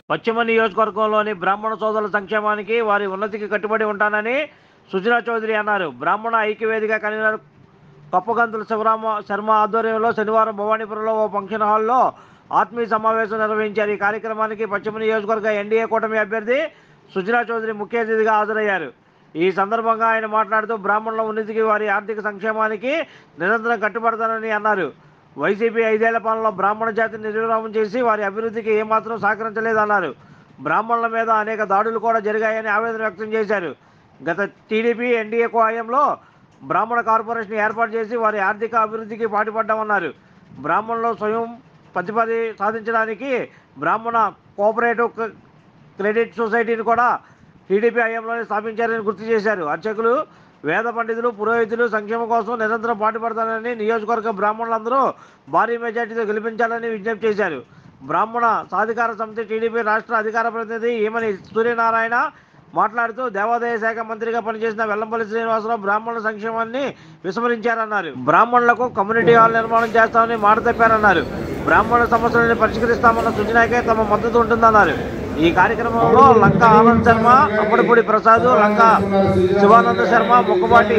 పశ్చిమ నియోజకవర్గంలోని బ్రాహ్మణ సోదరుల సంక్షేమానికి వారి ఉన్నతికి కట్టుబడి ఉంటానని సుజనా చౌదరి అన్నారు. బ్రాహ్మణ ఐక్యవేదిక కన్వీనర్ కప్పగంతుల శర్మ ఆధ్వర్యంలో శనివారం భవానీపురంలో ఓ ఫంక్షన్ హాల్లో ఆత్మీయ సమావేశం నిర్వహించారు. ఈ కార్యక్రమానికి పశ్చిమ నియోజకవర్గ ఎన్డీఏ కూటమి అభ్యర్థి సుజనా చౌదరి ముఖ్య అతిథిగా హాజరయ్యారు. ఈ సందర్భంగా ఆయన మాట్లాడుతూ బ్రాహ్మణుల ఉన్నతికి వారి ఆర్థిక సంక్షేమానికి నిరంతరం కట్టుబడతానని అన్నారు. వైసీపీ 5 ఏళ్ల పాలనలో బ్రాహ్మణ జాతిని నిర్విరామం చేసి వారి అభివృద్ధికి ఏమాత్రం సహకరించలేదన్నారు. బ్రాహ్మణుల మీద అనేక దాడులు కూడా జరిగాయని ఆవేదన వ్యక్తం చేశారు. గత టీడీపీ ఎన్డీఏ హయాంలో బ్రాహ్మణ కార్పొరేషన్ ఏర్పాటు చేసి వారి ఆర్థిక అభివృద్ధికి పాటుపడ్డామన్నారు. బ్రాహ్మణులు స్వయం ప్రతిపత్తి సాధించడానికి బ్రాహ్మణ కోఆపరేటివ్ క్రెడిట్ సొసైటీని కూడా టీడీపీ హయాంలోనే స్థాపించారని గుర్తు చేశారు. అర్చకులు, వేద పండితులు, పురోహితులు సంక్షేమం కోసం నిరంతరం పాటుపడతానని, నియోజకవర్గ బ్రాహ్మణులందరూ భారీ మెజార్టీతో గెలిపించాలని విజ్ఞప్తి చేశారు. బ్రాహ్మణ సాధికార సమితి టీడీపీ రాష్ట్ర అధికార ప్రతినిధి ఈమని సూర్యనారాయణ మాట్లాడుతూ దేవాదాయ శాఖ మంత్రిగా పనిచేసిన వెల్లంపల్లి శ్రీనివాసరావు బ్రాహ్మణుల సంక్షేమాన్ని విస్మరించారన్నారు. బ్రాహ్మణులకు కమ్యూనిటీ హాల్ నిర్మాణం చేస్తామని మాట తప్పారన్నారు. బ్రాహ్మణుల సమస్యలను పరిష్కరిస్తామన్న సుజనాకే తమ మద్దతు ఉంటుందన్నారు. ఈ కార్యక్రమంలో లంక ఆనంద్ శర్మ, అప్పటిపూడి ప్రసాద్, లంక శివానంద శర్మ, ముక్కపాటి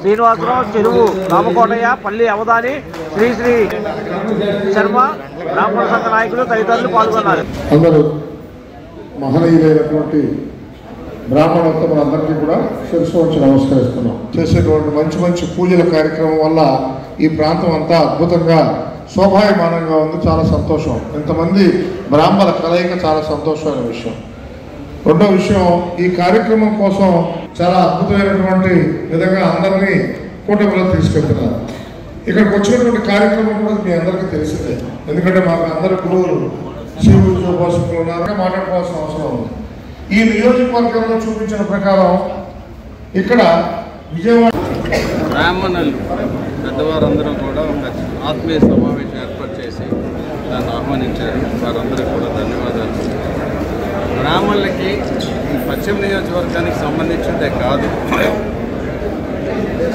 శ్రీనివాసరావు, చెరువు రామకోటయ్య, పల్లి అవధాని, శ్రీ శర్మ, బ్రాహ్మణ సంఘ నాయకులు తదితరులు పాల్గొన్నారు. అందరూ మహనీయులైనటువంటి బ్రాహ్మణోత్తములందరికీ కూడా శిరస్సు వచ్చి నమస్కరిస్తున్నాం. చేసేటువంటి మంచి మంచి పూజల కార్యక్రమం వల్ల ఈ ప్రాంతం అంతా అద్భుతంగా శోభాయమానంగా ఉంది. చాలా సంతోషం. ఇంతమంది బ్రాహ్మణ కలయిక చాలా సంతోషమైన విషయం. రెండో విషయం, ఈ కార్యక్రమం కోసం చాలా అద్భుతమైనటువంటి విధంగా అందరినీ కూటమిలో తీసుకెళ్తున్నారు. ఇక్కడికి వచ్చినటువంటి కార్యక్రమం కూడా మీ అందరికీ తెలిసిందే. ఎందుకంటే మాకు అందరి గురువులు శివుడు పోషకులు ఉన్నారు, మాట్లాడుకోవాల్సిన అవసరం ఉంది. ఈ నియోజకవర్గంలో చూపించిన ప్రకారం ఇక్కడ విజయవాడ బ్రాహ్మణులు పెద్దవారందరూ కూడా ఒక ఆత్మీయ సమావేశం ఏర్పాటు చేసి దాన్ని ఆహ్వానించారు. వారందరికీ కూడా ధన్యవాదాలు. బ్రాహ్మణులకి పశ్చిమ నియోజకవర్గానికి సంబంధించిందే కాదు,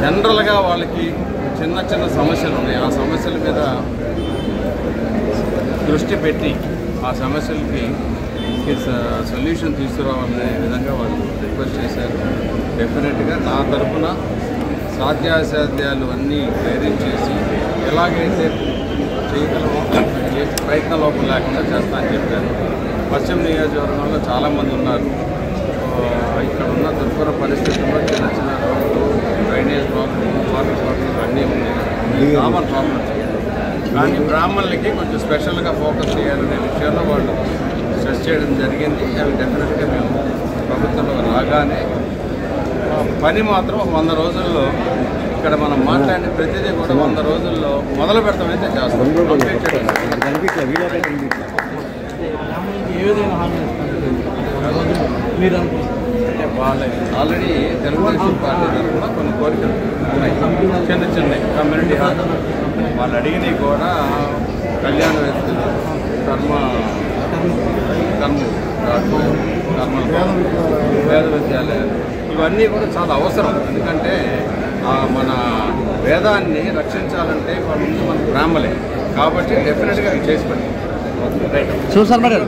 జనరల్గా వాళ్ళకి చిన్న చిన్న సమస్యలు ఉన్నాయి. ఆ సమస్యల మీద దృష్టి పెట్టి ఆ సమస్యలకి సొల్యూషన్ తీసుకురావాలనే విధంగా వాళ్ళు రిక్వెస్ట్ చేశారు. డెఫినెట్గా నా తరఫున సాధ్యాసాధ్యాలు అన్నీ ధైర్యం చేసి ఎలాగైతే చేయగలమో ప్రయత్న లోపం లేకుండా చేస్తా అని చెప్పాను. పశ్చిమ నియోజకవర్గంలో చాలామంది ఉన్నారు. ఇక్కడ ఉన్న దుర్భర పరిస్థితుల్లో చిన్న చిన్న రోడ్లు, డ్రైనేజ్ ప్రాబ్లమ్, వాటర్ ప్రాబ్లమ్ అన్నీ ఉన్నాయి. Common problems. కానీ బ్రాహ్మణులకి కొంచెం స్పెషల్గా ఫోకస్ చేయాలనే విషయంలో వాళ్ళు స్ట్రెస్ చేయడం జరిగింది. అవి డెఫినెట్గా మేము ప్రభుత్వంలో రాగానే పని మాత్రం 100 రోజుల్లో ఇక్కడ మనం మాట్లాడిన ప్రతిదీ కూడా 100 రోజుల్లో మొదలు పెడతామైతే చేస్తాం. అంటే వాళ్ళకి ఆల్రెడీ తెలుగుదేశం పార్టీ తరఫున కొన్ని కోరికలు ఉన్నాయి, చిన్న చిన్న కమ్యూనిటీ హాల్. వాళ్ళు అడిగినవి కూడా కళ్యాణ వ్యక్తులు, వేద విద్యాలయాలు, ఇవన్నీ కూడా చాలా అవసరం. ఎందుకంటే మన వేదాన్ని రక్షించాలంటే వాళ్ళు మన బ్రాహ్మలే కాబట్టి డెఫినెట్గా చేసి పెట్టారు.